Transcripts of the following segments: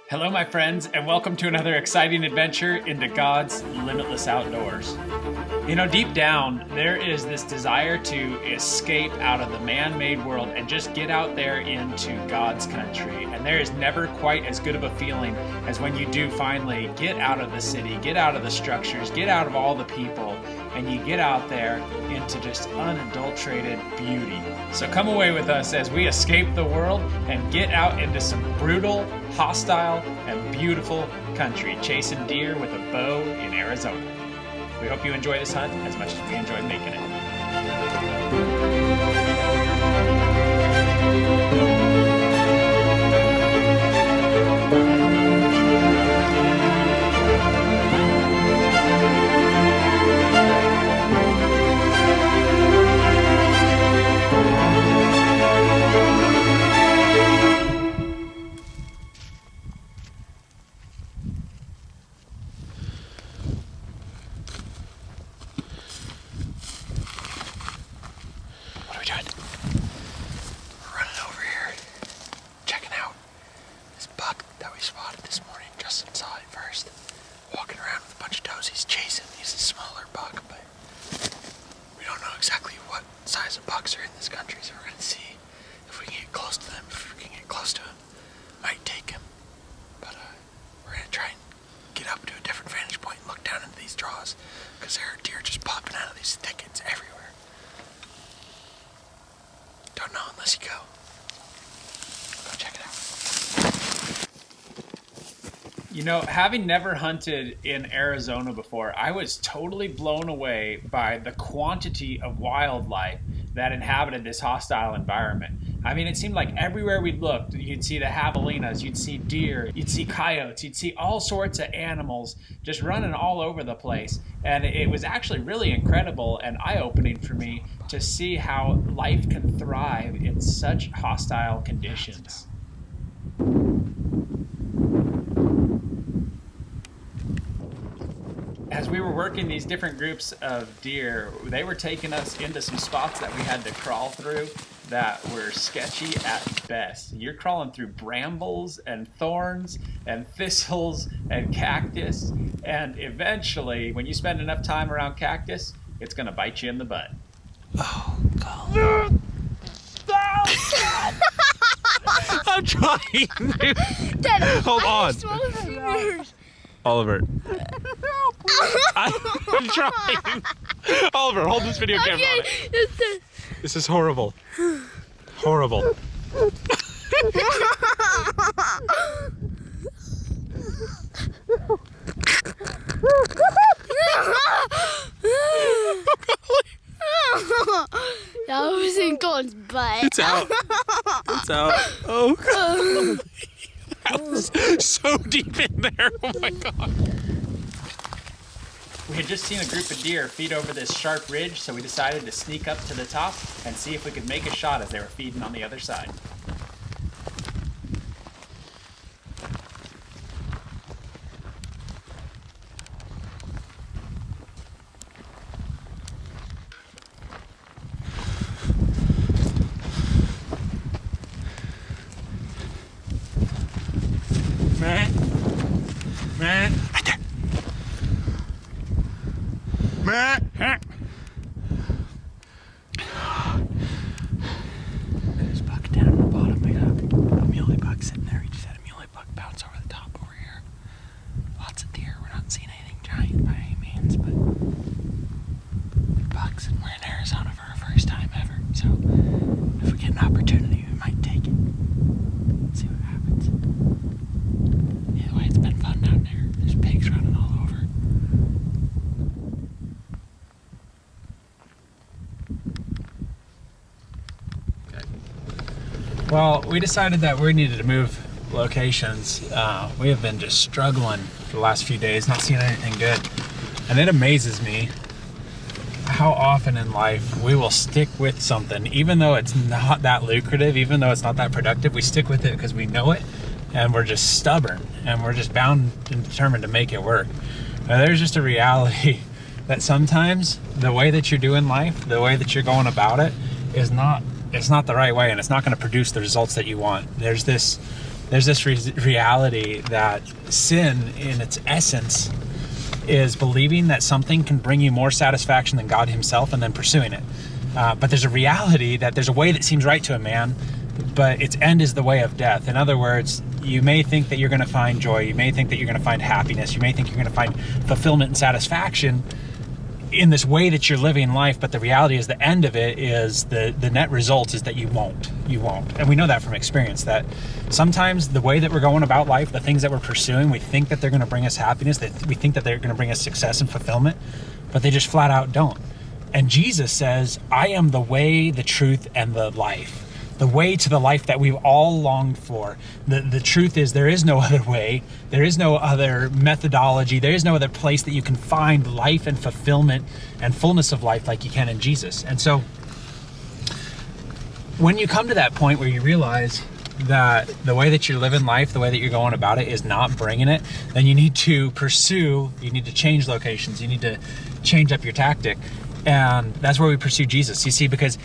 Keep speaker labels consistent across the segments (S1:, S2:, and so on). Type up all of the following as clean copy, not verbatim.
S1: Hello, my friends, and welcome to another exciting adventure into God's limitless outdoors. You know, deep down, there is this desire to escape out of the man-made world and just get out there into God's country. And there is never quite as good of a feeling as when you do finally get out of the city, get out of the structures, get out of all the people, and you get out there into just unadulterated beauty. So come away with us as we escape the world and get out into some brutal, hostile, and beautiful country, chasing deer with a bow in Arizona. We hope you enjoy this hunt as much as we enjoyed making it. You know, having never hunted in Arizona before, I was totally blown away by the quantity of wildlife that inhabited this hostile environment. I mean, it seemed like everywhere we looked, you'd see the javelinas, you'd see deer, you'd see coyotes, you'd see all sorts of animals just running all over the place. And it was actually really incredible and eye-opening for me to see how life can thrive in such hostile conditions. As we were working these different groups of deer, they were taking us into some spots that we had to crawl through that were sketchy at best. You're crawling through brambles and thorns and thistles and cactus, and eventually, when you spend enough time around cactus, it's gonna bite you in the butt.
S2: Oh, God. I'm trying.
S3: Dad,
S2: hold on. Oliver. I'm trying. Oliver, hold this video camera on it. This is horrible. Horrible.
S3: That was in Colton's butt.
S2: It's out. It's out. Oh, God. That was so deep in there. Oh, my God.
S1: We had just seen a group of deer feed over this sharp ridge, so we decided to sneak up to the top and see if we could make a shot as they were feeding on the other side.
S2: Matt? Matt? Right there. Matt?
S4: There's a buck down at the bottom. We got a muley buck sitting there. We just had a muley buck bounce over the top over here. Lots of deer. We're not seeing anything giant by any means, but bucks, and we're in Arizona for our first time ever. So if we get an opportunity, we might take it. See what happens. Either way, it's been fun down there. There's pigs running all over.
S1: Well, we decided that we needed to move locations. We have been just struggling for the last few days, not seeing anything good. And it amazes me how often in life we will stick with something, even though it's not that lucrative, even though it's not that productive, we stick with it because we know it, and we're just stubborn, and we're just bound and determined to make it work. Now, there's just a reality that sometimes the way that you're doing life, the way that you're going about it, is not it's not the right way, and it's not going to produce the results that you want. There's this There's this reality that sin in its essence is believing that something can bring you more satisfaction than God himself and then pursuing it. But there's a reality that there's a way that seems right to a man, but its end is the way of death. In other words, you may think that you're going to find joy, you may think that you're going to find happiness, you may think you're going to find fulfillment and satisfaction in this way that you're living life, but the reality is the end of it is the net result is that you won't. And we know that from experience, that sometimes the way that we're going about life, the things that we're pursuing, we think that they're going to bring us happiness, that we think that they're going to bring us success and fulfillment, but they just flat out don't. And Jesus says, I am the way, the truth, and the life. The way to the life that we've all longed for. The truth is there is no other way. There is no other methodology. There is no other place that you can find life and fulfillment and fullness of life like you can in Jesus. And so when you come to that point where you realize that the way that you're living life, the way that you're going about it is not bringing it, then you need to change locations. You need to change up your tactic. And that's where we pursue Jesus. You see, because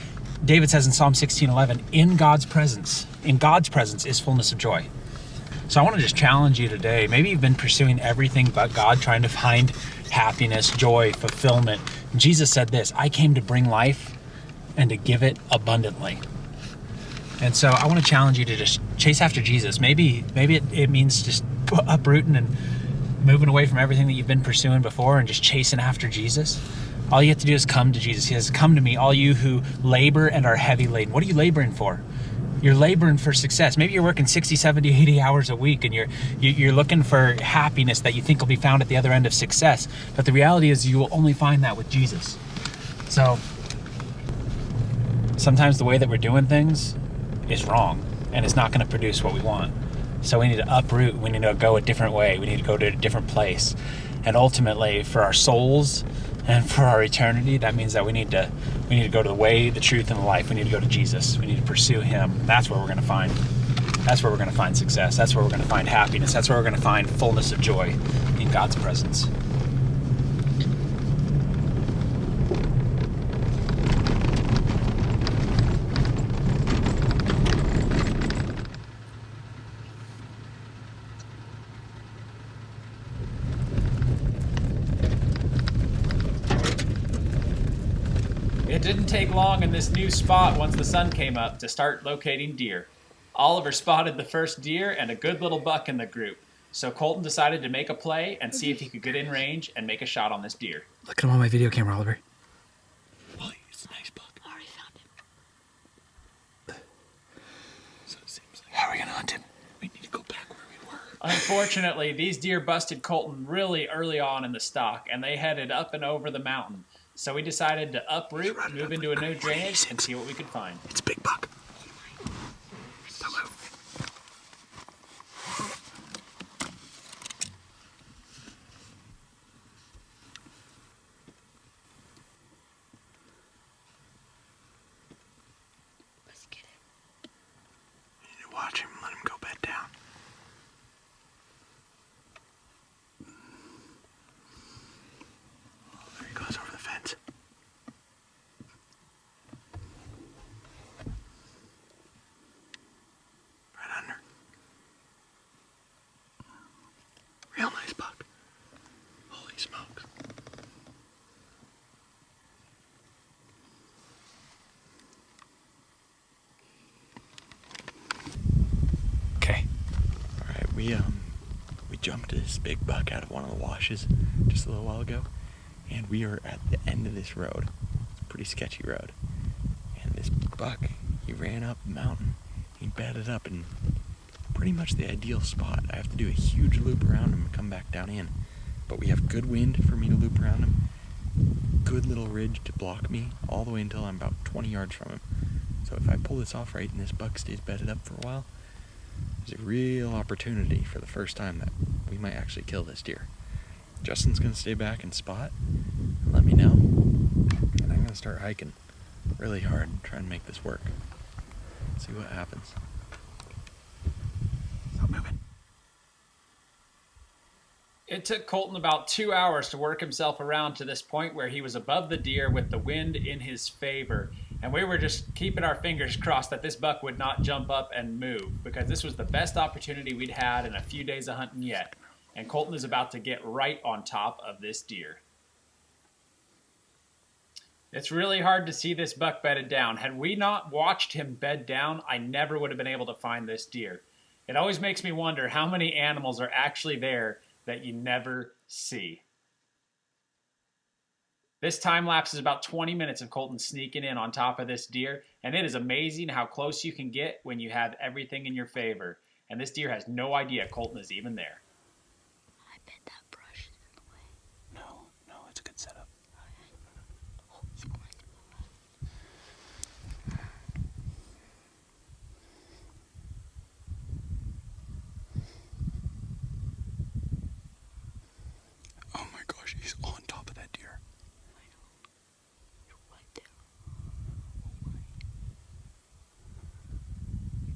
S1: David says in Psalm 16:11, in God's presence is fullness of joy. So I want to just challenge you today. Maybe you've been pursuing everything but God, trying to find happiness, joy, fulfillment. Jesus said this, I came to bring life and to give it abundantly. And so I want to challenge you to just chase after Jesus. Maybe it means just uprooting and moving away from everything that you've been pursuing before and just chasing after Jesus. All you have to do is come to Jesus. He says, come to me, all you who labor and are heavy laden. What are you laboring for? You're laboring for success. Maybe you're working 60, 70, 80 hours a week and you're looking for happiness that you think will be found at the other end of success. But the reality is you will only find that with Jesus. So sometimes the way that we're doing things is wrong and it's not going to produce what we want. So we need to uproot. We need to go a different way. We need to go to a different place. And ultimately for our souls and for our eternity, that means that we need to go to the way, the truth, and the life. We need to go to Jesus. We need to pursue him. That's where we're going to find success. That's where we're going to find happiness. That's where we're going to find fullness of joy in God's presence. It didn't take long in this new spot once the sun came up to start locating deer. Oliver spotted the first deer and a good little buck in the group, so Colton decided to make a play and see if he could get in range and make a shot on this deer.
S4: Look at him on my video camera, Oliver.
S2: Oh, it's a nice buck.
S3: I already found him.
S2: So it seems like...
S4: How are we going to hunt him?
S2: We need to go back where we were.
S1: Unfortunately, these deer busted Colton really early on in the stalk, and they headed up and over the mountain. So we decided to uproot, move into a new drainage, and see what we could find.
S2: It's a big buck. Don't move.
S3: Let's get him.
S2: You need to watch him and let him go bed down. Oh, there he goes over the fence. Right under. Real nice buck. Holy smokes.
S1: Okay.
S2: Alright, we jumped this big buck out of one of the washes just a little while ago, and we are at the end of this road. It's a pretty sketchy road. And this buck, he ran up the mountain. He bedded up in pretty much the ideal spot. I have to do a huge loop around him and come back down in. But we have good wind for me to loop around him. Good little ridge to block me all the way until I'm about 20 yards from him. So if I pull this off right and this buck stays bedded up for a while, there's a real opportunity for the first time that we might actually kill this deer. Justin's going to stay back and spot and let me know. And I'm going to start hiking really hard and try and make this work. See what happens. Stop moving.
S1: It took Colton about 2 hours to work himself around to this point where he was above the deer with the wind in his favor. And we were just keeping our fingers crossed that this buck would not jump up and move, because this was the best opportunity we'd had in a few days of hunting yet. And Colton is about to get right on top of this deer. It's really hard to see this buck bedded down. Had we not watched him bed down, I never would have been able to find this deer. It always makes me wonder how many animals are actually there that you never see. This time lapse is about 20 minutes of Colton sneaking in on top of this deer, and it is amazing how close you can get when you have everything in your favor. And this deer has no idea Colton is even there.
S3: I bet that brush is in the way.
S4: No, it's a good setup.
S3: Oh, he's behind the
S4: Oh my gosh, he's on top of that deer.
S3: I know. You're right there. Oh my.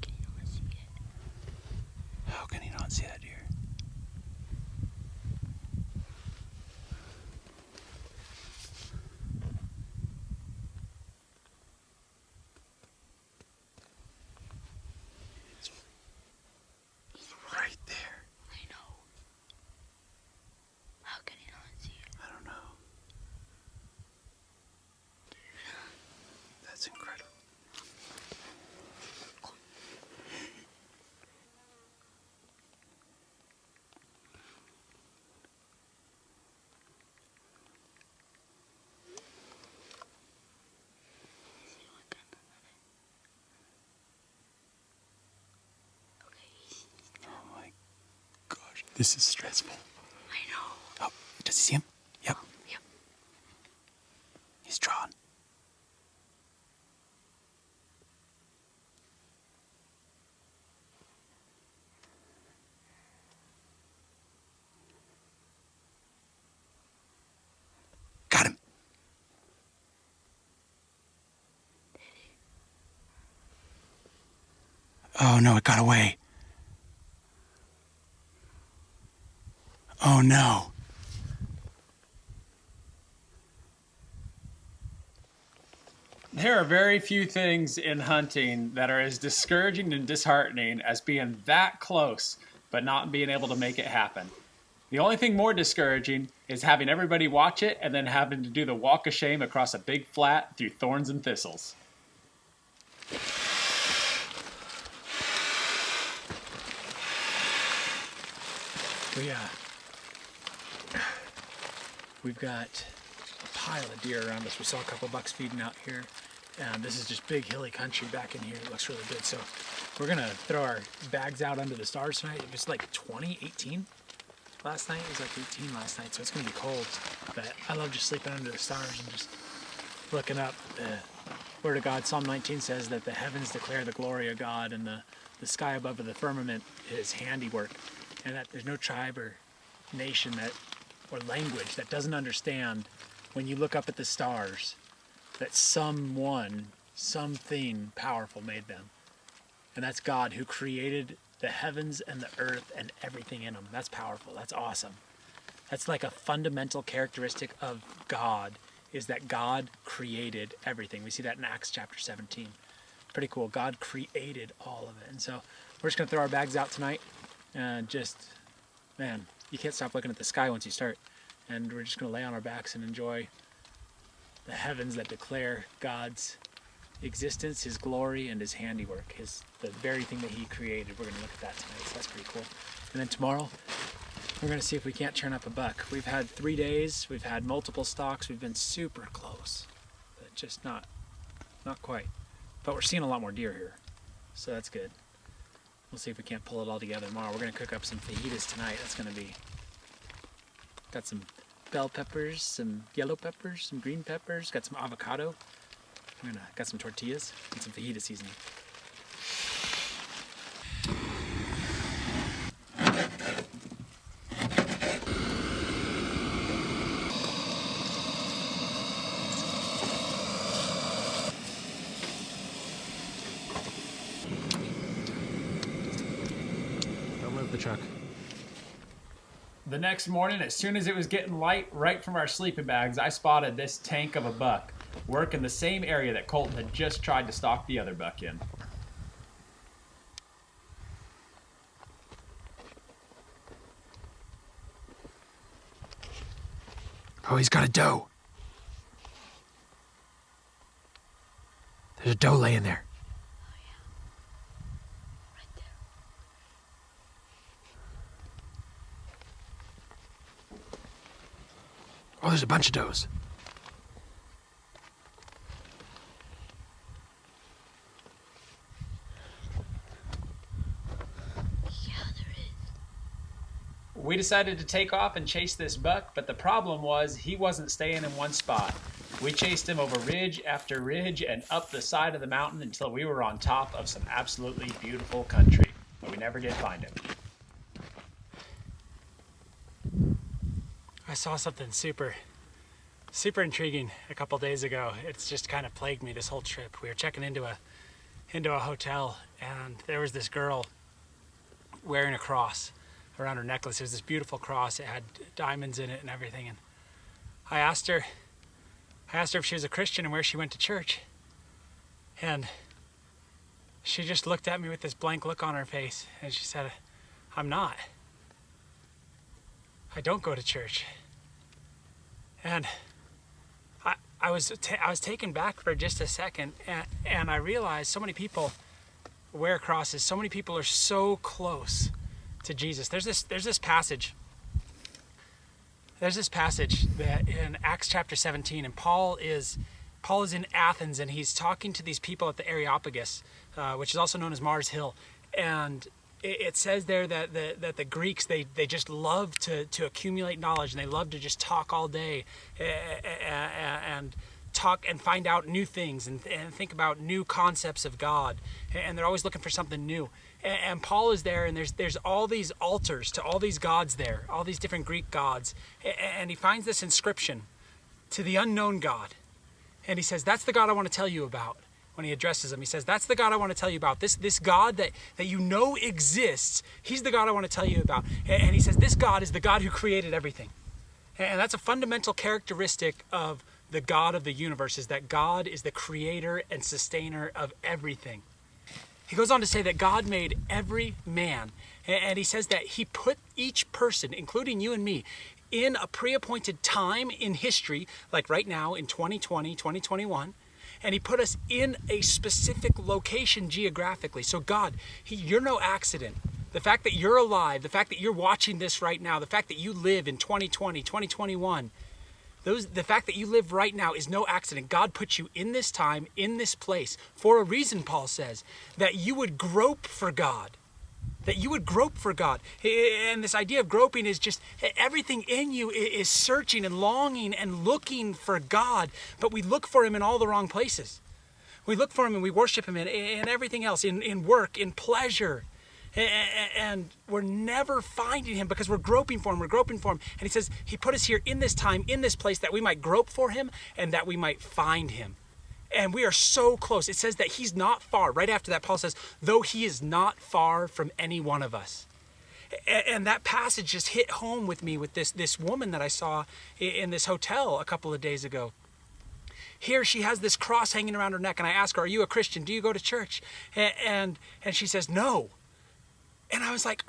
S3: Can you not see it?
S4: How can he not see that deer? It's right there.
S3: I know. How can you not see it?
S4: I don't know. That's incredible.
S3: See what kind of Okay, he's
S4: Oh my gosh, this is stressful.
S3: I know.
S4: Oh, does he see him? Yep,
S3: Yep.
S4: he's drawn. Got him. Oh no, it got away. Oh no.
S1: There are very few things in hunting that are as discouraging and disheartening as being that close, but not being able to make it happen. The only thing more discouraging is having everybody watch it and then having to do the walk of shame across a big flat through thorns and thistles.
S5: We've got a pile of deer around us. We saw a couple bucks feeding out here. This is just big hilly country back in here. It looks really good. So we're gonna throw our bags out under the stars tonight. It was like 20, 18 last night. It was like 18 last night, so it's gonna be cold. But I love just sleeping under the stars and just looking up. The Word of God, Psalm 19 says that the heavens declare the glory of God, and the sky above the firmament is handiwork. And that there's no tribe or nation or language that doesn't understand when you look up at the stars that something powerful made them. And that's God, who created the heavens and the earth and everything in them. That's powerful. That's awesome. That's like a fundamental characteristic of God, is that God created everything. We see that in Acts chapter 17. Pretty cool. God created all of it. And so we're just going to throw our bags out tonight. And man, you can't stop looking at the sky once you start. And we're just going to lay on our backs and enjoy the heavens that declare God's existence, His glory, and His handiwork, the very thing that He created. We're going to look at that tonight, so that's pretty cool. And then tomorrow, we're going to see if we can't turn up a buck. We've had 3 days. We've had multiple stalks. We've been super close, but just not quite. But we're seeing a lot more deer here, so that's good. We'll see if we can't pull it all together tomorrow. We're going to cook up some fajitas tonight. That's going to be... Got some bell peppers, some yellow peppers, some green peppers. Got some avocado. Got some tortillas and some fajita seasoning. Don't move the truck.
S1: The next morning, as soon as it was getting light, right from our sleeping bags, I spotted this tank of a buck. work in the same area that Colton had just tried to stalk the other buck in.
S5: Oh, he's got a doe. There's a doe laying there.
S3: Right there.
S5: Oh, there's a bunch of does.
S3: Yeah, there is.
S1: We decided to take off and chase this buck, but the problem was he wasn't staying in one spot. We chased him over ridge after ridge and up the side of the mountain until we were on top of some absolutely beautiful country, but we never did find him.
S5: I saw something super intriguing a couple days ago. It's just kind of plagued me this whole trip. We were checking into a hotel, and there was this girl wearing a cross around her necklace. It was this beautiful cross. It had diamonds in it and everything. And I asked her if she was a Christian and where she went to church. And she just looked at me with this blank look on her face, and she said, "I'm not. I don't go to church." And I was taken back for just a second, and I realized so many people wear crosses. So many people are so close to Jesus. There's this passage. There's this passage that in Acts chapter 17, and Paul is in Athens, and he's talking to these people at the Areopagus, which is also known as Mars Hill, and it says there that the Greeks, they just love to accumulate knowledge, and they love to just talk all day and talk and find out new things and think about new concepts of God, and they're always looking for something new. And Paul is there, and there's all these altars to all these gods there, all these different Greek gods, and he finds this inscription to the unknown God, and he says, "That's the God I want to tell you about." When he addresses him, he says, "That's the God I want to tell you about. This God that you know exists, he's the God I want to tell you about." And he says, this God is the God who created everything. And that's a fundamental characteristic of the God of the universe, is that God is the creator and sustainer of everything. He goes on to say that God made every man, and he says that he put each person, including you and me, in a pre-appointed time in history, like right now in 2020, 2021, and he put us in a specific location geographically. So God, you're no accident. The fact that you're alive, the fact that you're watching this right now, the fact that you live in 2020, 2021, the fact that you live right now is no accident. God put you in this time, in this place, for a reason, Paul says, that you would grope for God. That you would grope for God. And this idea of groping is just everything in you is searching and longing and looking for God, but we look for him in all the wrong places. We look for him and we worship him in everything else, in work, in pleasure. And we're never finding him because we're groping for him. And he says he put us here in this time, in this place, that we might grope for him and that we might find him. And we are so close. It says that he's not far. Right after that, Paul says, though he is not far from any one of us. And that passage just hit home with me with this woman that I saw in this hotel a couple of days ago. Here she has this cross hanging around her neck, and I ask her, "Are you a Christian? Do you go to church?" And she says, "No." And I was like,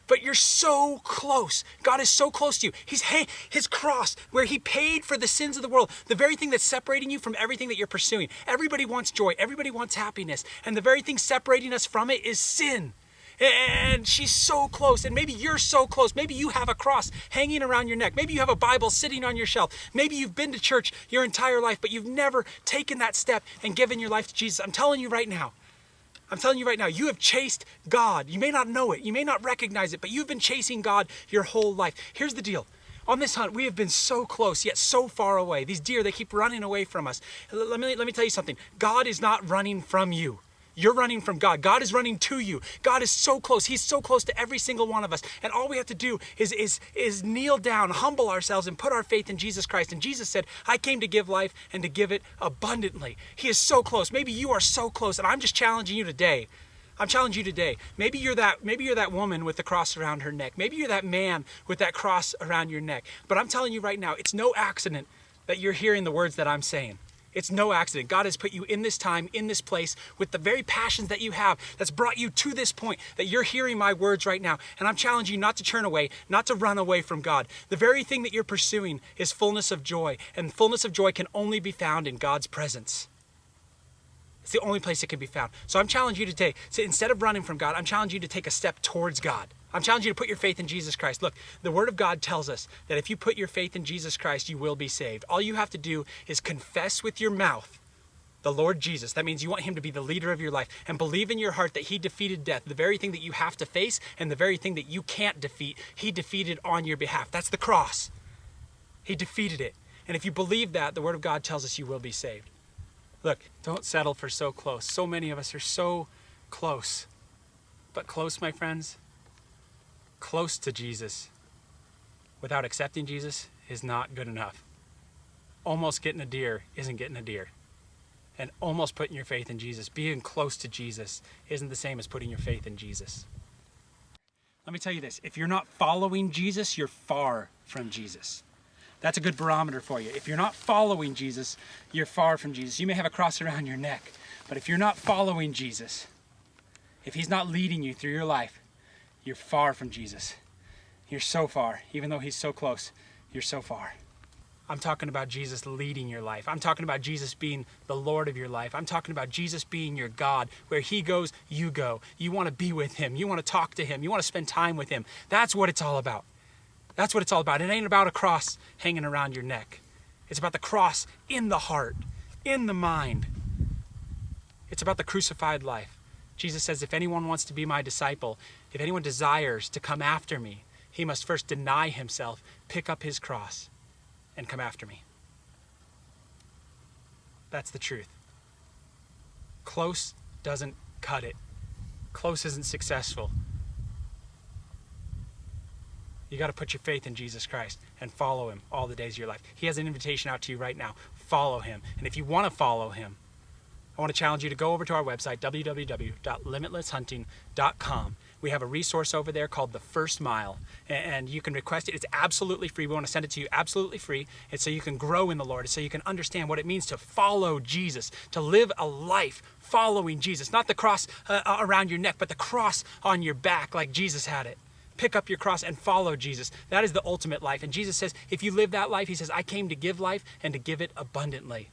S5: but you're so close. God is so close to you. His cross, where he paid for the sins of the world, the very thing that's separating you from everything that you're pursuing. Everybody wants joy. Everybody wants happiness. And the very thing separating us from it is sin. And she's so close. And maybe you're so close. Maybe you have a cross hanging around your neck. Maybe you have a Bible sitting on your shelf. Maybe you've been to church your entire life, but you've never taken that step and given your life to Jesus. I'm telling you right now, you have chased God. You may not know it. You may not recognize it, but you've been chasing God your whole life. Here's the deal. On this hunt, we have been so close, yet so far away. These deer, they keep running away from us. Let me tell you something. God is not running from you. You're running from God. God is running to you. God is so close. He's so close to every single one of us. And all we have to do is kneel down, humble ourselves, and put our faith in Jesus Christ. And Jesus said, "I came to give life and to give it abundantly." He is so close. Maybe you are so close, and I'm just challenging you today. Maybe you're that woman with the cross around her neck. Maybe you're that man with that cross around your neck. But I'm telling you right now, it's no accident that you're hearing the words that I'm saying. It's no accident. God has put you in this time, in this place, with the very passions that you have, that's brought you to this point, that you're hearing my words right now. And I'm challenging you not to turn away, not to run away from God. The very thing that you're pursuing is fullness of joy, and fullness of joy can only be found in God's presence. It's the only place it can be found. So I'm challenging you today, so instead of running from God, I'm challenging you to take a step towards God. I'm challenging you to put your faith in Jesus Christ. Look, the Word of God tells us that if you put your faith in Jesus Christ, you will be saved. All you have to do is confess with your mouth the Lord Jesus. That means you want him to be the leader of your life, and believe in your heart that he defeated death, the very thing that you have to face and the very thing that you can't defeat, he defeated on your behalf. That's the cross. He defeated it. And if you believe that, the Word of God tells us you will be saved. Look, don't settle for so close. So many of us are so close. But close, my friends, close to Jesus without accepting Jesus is not good enough. Almost getting a deer isn't getting a deer. And almost putting your faith in Jesus, being close to Jesus, isn't the same as putting your faith in Jesus. Let me tell you this, if you're not following Jesus, you're far from Jesus. That's a good barometer for you. If you're not following Jesus, you're far from Jesus. You may have a cross around your neck, but if you're not following Jesus, if he's not leading you through your life, you're far from Jesus. You're so far. Even though he's so close, you're so far. I'm talking about Jesus leading your life. I'm talking about Jesus being the Lord of your life. I'm talking about Jesus being your God. Where he goes, you go. You want to be with him. You want to talk to him. You want to spend time with him. That's what it's all about. That's what it's all about. It ain't about a cross hanging around your neck. It's about the cross in the heart, in the mind. It's about the crucified life. Jesus says, if anyone wants to be my disciple, if anyone desires to come after me, he must first deny himself, pick up his cross, and come after me. That's the truth. Close doesn't cut it. Close isn't successful. You got to put your faith in Jesus Christ and follow him all the days of your life. He has an invitation out to you right now. Follow him. And if you want to follow him, I want to challenge you to go over to our website, www.limitlesshunting.com. We have a resource over there called The First Mile, and you can request it. It's absolutely free. We want to send it to you absolutely free. It's so you can grow in the Lord. It's so you can understand what it means to follow Jesus, to live a life following Jesus. Not the cross around your neck, but the cross on your back like Jesus had it. Pick up your cross and follow Jesus. That is the ultimate life. And Jesus says, if you live that life, he says, I came to give life and to give it abundantly.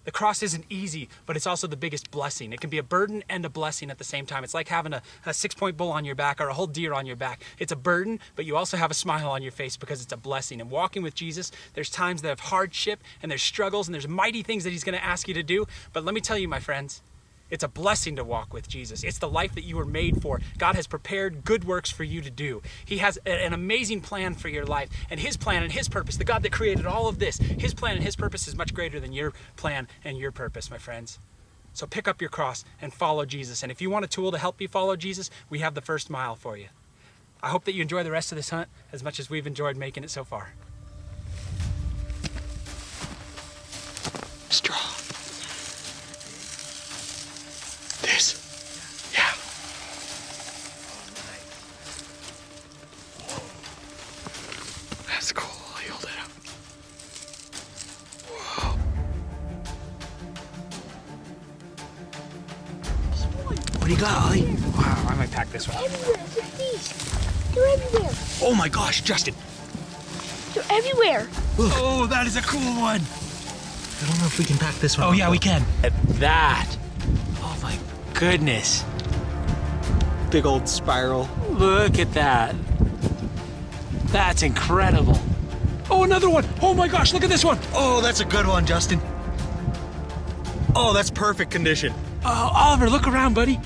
S5: The cross isn't easy, but it's also the biggest blessing. It can be a burden and a blessing at the same time. It's like having a 6-point bull on your back or a whole deer on your back. It's a burden, but you also have a smile on your face because it's a blessing. And walking with Jesus, there's times that have hardship and there's struggles and there's mighty things that he's going to ask you to do. But let me tell you, my friends, it's a blessing to walk with Jesus. It's the life that you were made for. God has prepared good works for you to do. He has an amazing plan for your life. And his plan and his purpose, the God that created all of this, his plan and his purpose is much greater than your plan and your purpose, my friends. So pick up your cross and follow Jesus. And if you want a tool to help you follow Jesus, we have The First Mile for you. I hope that you enjoy the rest of this hunt as much as we've enjoyed making it so far.
S2: Straw. This. Yeah. That's cool. I hold it up. Whoa. What do you got, Ollie?
S5: Wow, I might pack this one.
S3: Everywhere. Look at these. They're everywhere.
S2: Oh my gosh, Justin.
S3: They're everywhere.
S2: Look. Oh, that is a cool one. I don't know if we can pack this one.
S5: Oh, yeah, we can.
S4: That. Oh my goodness.
S2: Big old spiral.
S4: Look at that. That's incredible.
S5: Oh, another one. Oh my gosh, look at this one.
S2: Oh, that's a good one, Justin. Oh, that's perfect condition.
S5: Oh, Oliver, look around, buddy.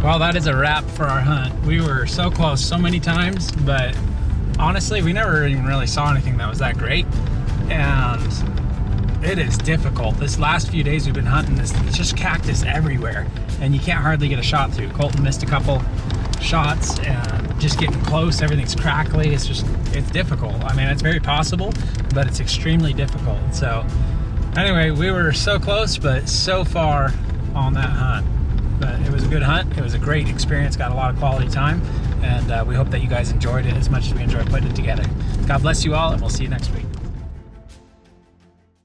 S1: Well, that is a wrap for our hunt. We were so close so many times, but
S5: honestly, we never even really saw anything that was that great. And it is difficult. This last few days we've been hunting, it's just cactus everywhere, and you can't hardly get a shot through. Colton missed a couple shots, and just getting close, everything's crackly. It's difficult. I mean, it's very possible, but it's extremely difficult. So anyway, we were so close, but so far on that hunt. But it was a good hunt. It was a great experience. Got a lot of quality time, and we hope that you guys enjoyed it as much as we enjoyed putting it together. God bless you all, and we'll see you next week.